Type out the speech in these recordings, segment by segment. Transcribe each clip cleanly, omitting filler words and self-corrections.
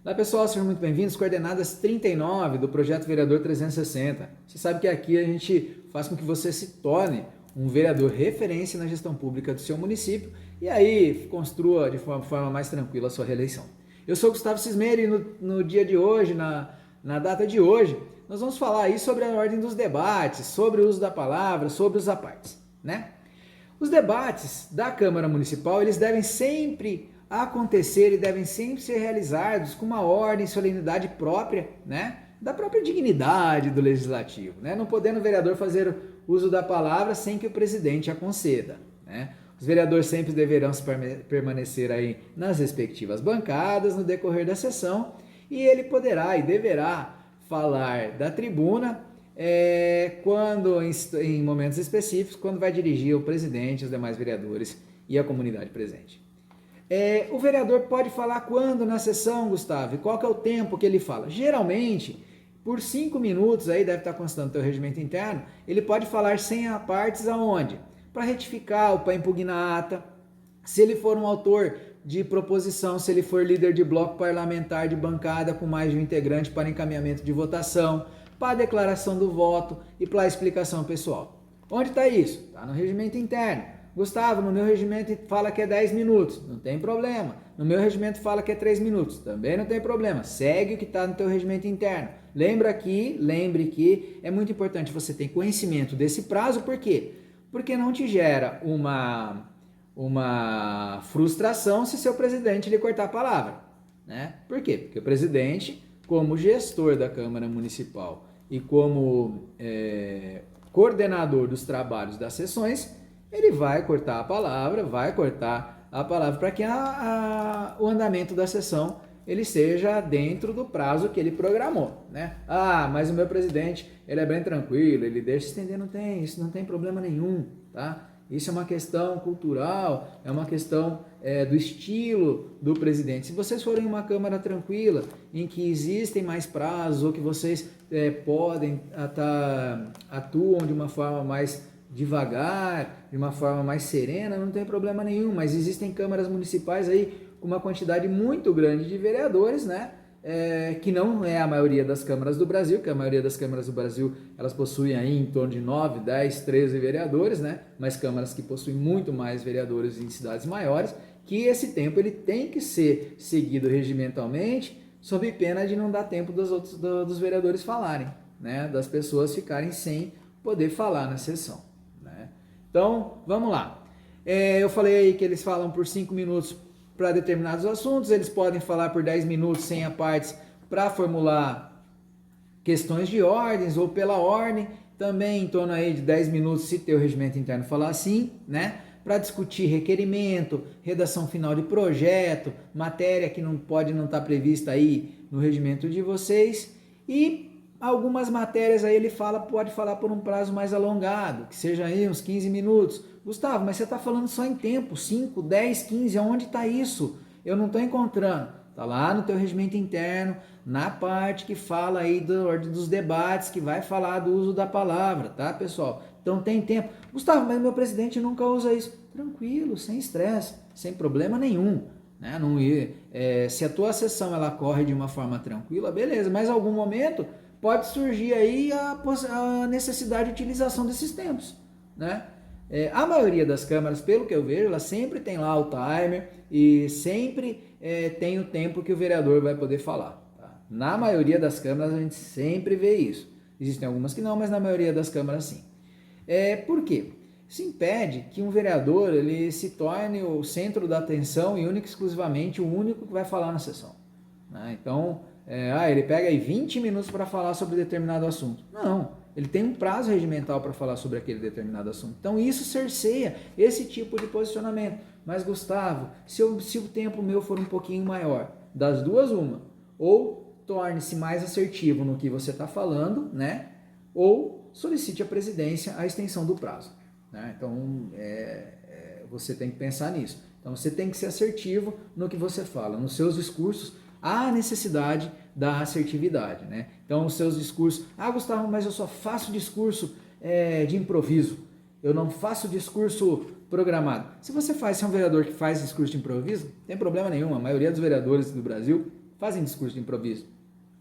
Olá pessoal, sejam muito bem-vindos. Coordenadas 39 do Projeto Vereador 360. Você sabe que aqui a gente faz com que você se torne um vereador referência na gestão pública do seu município e aí construa de forma mais tranquila a sua reeleição. Eu sou Gustavo Cismeira e no dia de hoje, na data de hoje, nós vamos falar aí sobre a ordem dos debates, sobre o uso da palavra, sobre os apartes, né? Os debates da Câmara Municipal, eles devem sempre acontecer e devem sempre ser realizados com uma ordem e solenidade própria, né, da própria dignidade do legislativo, né, não podendo o vereador fazer uso da palavra sem que o presidente a conceda, né. Os vereadores sempre deverão permanecer aí nas respectivas bancadas no decorrer da sessão e ele poderá e deverá falar da tribuna quando em momentos específicos, quando vai dirigir o presidente, os demais vereadores e a comunidade presente. O vereador pode falar quando na sessão, Gustavo? E qual que é o tempo que ele fala? Geralmente, por 5 minutos, aí deve estar constando o teu regimento interno, ele pode falar sem apartes aonde? Para retificar ou para impugnar a ata, se ele for um autor de proposição, se ele for líder de bloco parlamentar de bancada com mais de um integrante para encaminhamento de votação, para a declaração do voto e para a explicação pessoal. Onde está isso? Está no regimento interno. Gustavo, no meu regimento fala que é 10 minutos, não tem problema. No meu regimento fala que é 3 minutos, também não tem problema. Segue o que está no teu regimento interno. Lembre que é muito importante você ter conhecimento desse prazo, por quê? Porque não te gera uma frustração se seu presidente lhe cortar a palavra, né? Por quê? Porque o presidente, como gestor da Câmara Municipal e como coordenador dos trabalhos das sessões, ele vai cortar a palavra para que o andamento da sessão ele seja dentro do prazo que ele programou, né? Ah, mas o meu presidente, ele é bem tranquilo, ele deixa estender, isso não tem problema nenhum, tá? Isso é uma questão cultural, é uma questão do estilo do presidente. Se vocês forem uma Câmara tranquila, em que existem mais prazos, ou que vocês podem atuam de uma forma mais devagar, de uma forma mais serena, não tem problema nenhum, mas existem câmaras municipais aí com uma quantidade muito grande de vereadores, né? Que não é a maioria das câmaras do Brasil, que a maioria das câmaras do Brasil elas possuem aí em torno de 9, 10, 13 vereadores, né? Mas câmaras que possuem muito mais vereadores em cidades maiores, que esse tempo ele tem que ser seguido regimentalmente, sob pena de não dar tempo dos vereadores falarem, né? Das pessoas ficarem sem poder falar na sessão. Então, vamos lá. Eu falei aí que eles falam por 5 minutos para determinados assuntos, eles podem falar por 10 minutos sem apartes para formular questões de ordens ou pela ordem, também em torno aí de 10 minutos, se ter o regimento interno falar assim, né? Para discutir requerimento, redação final de projeto, matéria que não pode não estar prevista aí no regimento de vocês e algumas matérias aí ele pode falar por um prazo mais alongado, que seja aí uns 15 minutos. Gustavo, mas você está falando só em tempo, 5, 10, 15, aonde está isso? Eu não estou encontrando. Está lá no teu regimento interno, na parte que fala aí da ordem dos debates, que vai falar do uso da palavra, tá, pessoal? Então tem tempo. Gustavo, mas meu presidente nunca usa isso. Tranquilo, sem estresse, sem problema nenhum. Né? Se a tua sessão ela corre de uma forma tranquila, beleza, mas em algum momento pode surgir aí a necessidade de utilização desses tempos, né? A maioria das câmaras, pelo que eu vejo, ela sempre tem lá o timer e sempre tem o tempo que o vereador vai poder falar. Tá? Na maioria das câmaras a gente sempre vê isso. Existem algumas que não, mas na maioria das câmaras sim. Por quê? Isso impede que um vereador ele se torne o centro da atenção e único exclusivamente o único que vai falar na sessão. Né? Então, ele pega aí 20 minutos para falar sobre determinado assunto. Não, ele tem um prazo regimental para falar sobre aquele determinado assunto. Então isso cerceia esse tipo de posicionamento. Mas Gustavo, se o tempo meu for um pouquinho maior, das duas uma, ou torne-se mais assertivo no que você está falando, né? Ou solicite à presidência a extensão do prazo. Né? Então você tem que pensar nisso. Então você tem que ser assertivo no que você fala, nos seus discursos. Há necessidade da assertividade, né? Então, os seus discursos... Ah, Gustavo, mas eu só faço discurso de improviso. Eu não faço discurso programado. Se você é um vereador que faz discurso de improviso, não tem problema nenhum. A maioria dos vereadores do Brasil fazem discurso de improviso.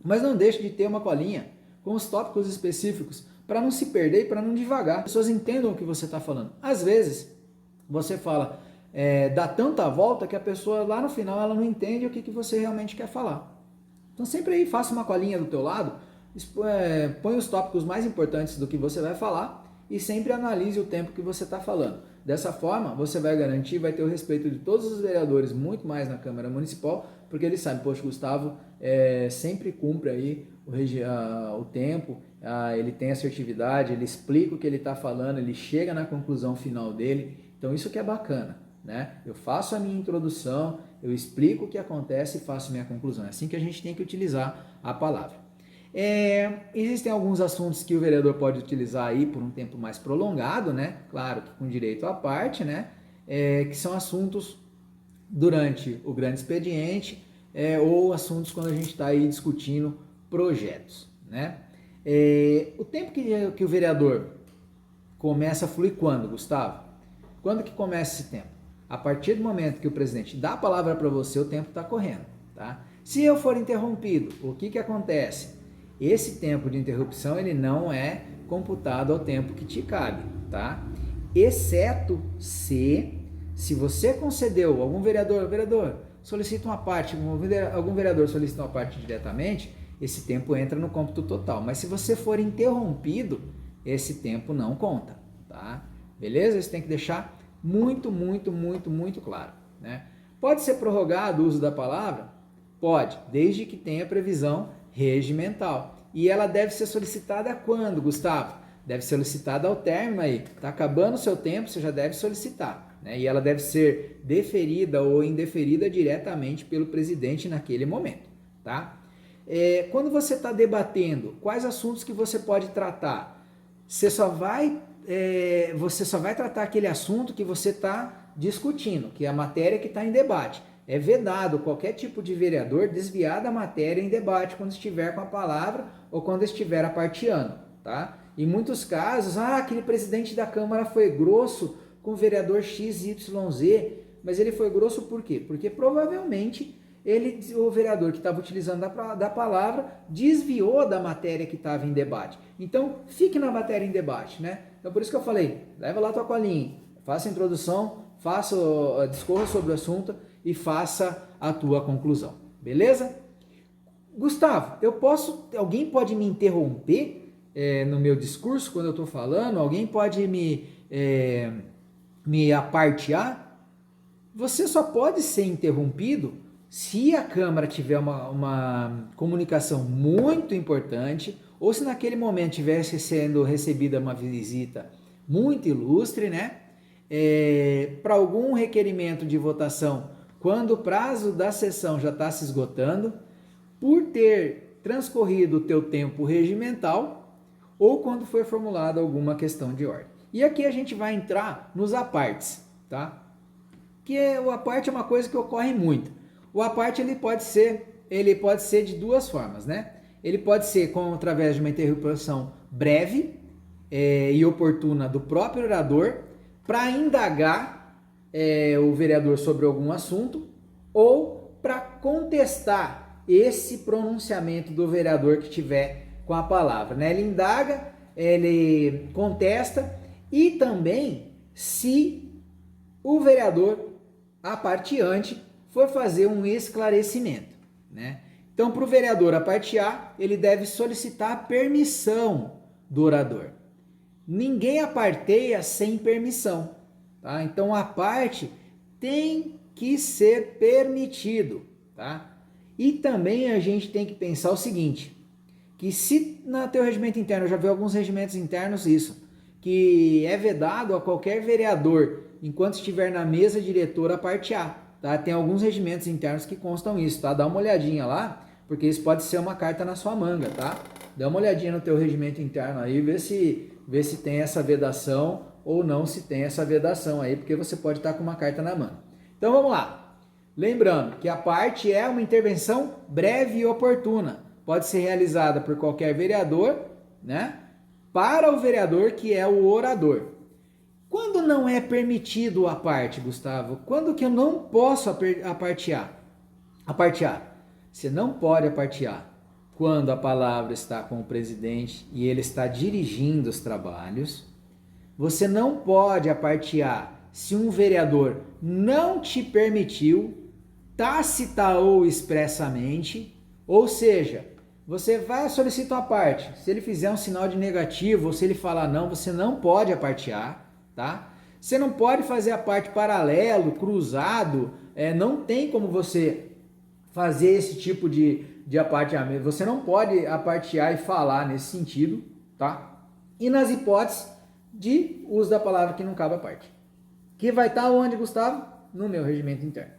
Mas não deixe de ter uma colinha com os tópicos específicos para não se perder e para não divagar. As pessoas entendam o que você está falando. Às vezes, você fala, dá tanta volta que a pessoa lá no final ela não entende o que você realmente quer falar. Então sempre aí faça uma colinha do teu lado, põe os tópicos mais importantes do que você vai falar e sempre analise o tempo que você está falando. Dessa forma, você vai garantir, vai ter o respeito de todos os vereadores, muito mais na Câmara Municipal, porque eles sabem, poxa, Gustavo sempre cumpre aí o tempo, ele tem assertividade, ele explica o que ele está falando, ele chega na conclusão final dele. Então isso que é bacana, né? Eu faço a minha introdução, eu explico o que acontece e faço minha conclusão. É assim que a gente tem que utilizar a palavra. Existem alguns assuntos que o vereador pode utilizar aí por um tempo mais prolongado, né? Claro que com direito à parte, né? Que são assuntos durante o grande expediente ou assuntos quando a gente está aí discutindo projetos, né? O tempo que o vereador começa a fluir quando, Gustavo? Quando que começa esse tempo? A partir do momento que o presidente dá a palavra para você, o tempo está correndo, tá? Se eu for interrompido, o que acontece? Esse tempo de interrupção ele não é computado ao tempo que te cabe, tá? Exceto se você concedeu, algum vereador solicita uma parte, algum vereador solicita uma parte diretamente, esse tempo entra no cômputo total. Mas se você for interrompido, esse tempo não conta, tá? Beleza? Isso tem que deixar muito, muito, muito, muito claro, né? Pode ser prorrogado o uso da palavra? Pode, desde que tenha previsão regimental. E ela deve ser solicitada quando, Gustavo? Deve ser solicitada ao término aí. Está acabando o seu tempo, você já deve solicitar, né? E ela deve ser deferida ou indeferida diretamente pelo presidente naquele momento, tá? Quando você está debatendo quais assuntos que você pode tratar, você só vai tratar aquele assunto que você está discutindo, que é a matéria que está em debate. É vedado qualquer tipo de vereador desviar da matéria em debate quando estiver com a palavra ou quando estiver aparteando, tá? Em muitos casos, aquele presidente da Câmara foi grosso com o vereador XYZ, mas ele foi grosso por quê? Porque provavelmente o vereador que estava utilizando da palavra desviou da matéria que estava em debate. Então, fique na matéria em debate, né? Então, por isso que eu falei, leva lá a tua colinha, faça a introdução, discorra sobre o assunto e faça a tua conclusão, beleza? Gustavo, alguém pode me interromper no meu discurso quando eu estou falando? Alguém pode me apartear? Você só pode ser interrompido se a Câmara tiver uma comunicação muito importante ou se naquele momento tivesse sendo recebida uma visita muito ilustre, né? Para algum requerimento de votação, quando o prazo da sessão já está se esgotando, por ter transcorrido o teu tempo regimental ou quando foi formulada alguma questão de ordem. E aqui a gente vai entrar nos apartes, tá? O aparte é uma coisa que ocorre muito. O aparte ele pode ser de duas formas, né? Ele pode ser através de uma interrupção breve e oportuna do próprio orador para indagar o vereador sobre algum assunto ou para contestar esse pronunciamento do vereador que tiver com a palavra, né? Ele indaga, ele contesta e também se o vereador aparteante for fazer um esclarecimento, né? Então, para o vereador apartear, ele deve solicitar a permissão do orador. Ninguém aparteia sem permissão, tá? Então, a parte tem que ser permitido, tá? E também a gente tem que pensar o seguinte, que se no teu regimento interno, eu já vi alguns regimentos internos isso, que é vedado a qualquer vereador, enquanto estiver na mesa diretora, apartear, tá? Tem alguns regimentos internos que constam isso, tá? Dá uma olhadinha lá, porque isso pode ser uma carta na sua manga, tá? Dá uma olhadinha no teu regimento interno aí, vê se tem essa vedação ou não se tem essa vedação aí, porque você pode estar com uma carta na manga. Então vamos lá. Lembrando que a parte é uma intervenção breve e oportuna. Pode ser realizada por qualquer vereador, né? Para o vereador que é o orador. Quando não é permitido a parte, Gustavo? Quando que eu não posso apartear? Você não pode apartear quando a palavra está com o presidente e ele está dirigindo os trabalhos. Você não pode apartear se um vereador não te permitiu, tácita ou expressamente, ou seja, você vai solicitar a parte. Se ele fizer um sinal de negativo ou se ele falar não, você não pode apartear, tá? Você não pode fazer a parte paralelo, cruzado, não tem como você fazer esse tipo de aparteamento. Você não pode apartear e falar nesse sentido, tá? E nas hipóteses de uso da palavra que não cabe à parte. Que vai estar onde, Gustavo? No meu regimento interno.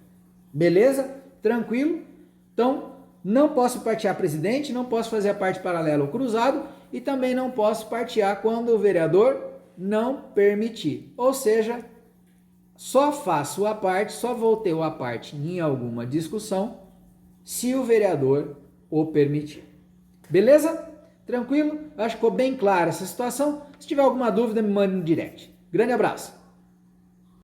Beleza? Tranquilo? Então, não posso partear presidente, não posso fazer a parte paralela ou cruzado e também não posso partear quando o vereador não permitir. Ou seja, só faço a parte, só vou ter a parte em alguma discussão se o vereador o permitir. Beleza? Tranquilo? Acho que ficou bem clara essa situação. Se tiver alguma dúvida, me mande no direct. Grande abraço!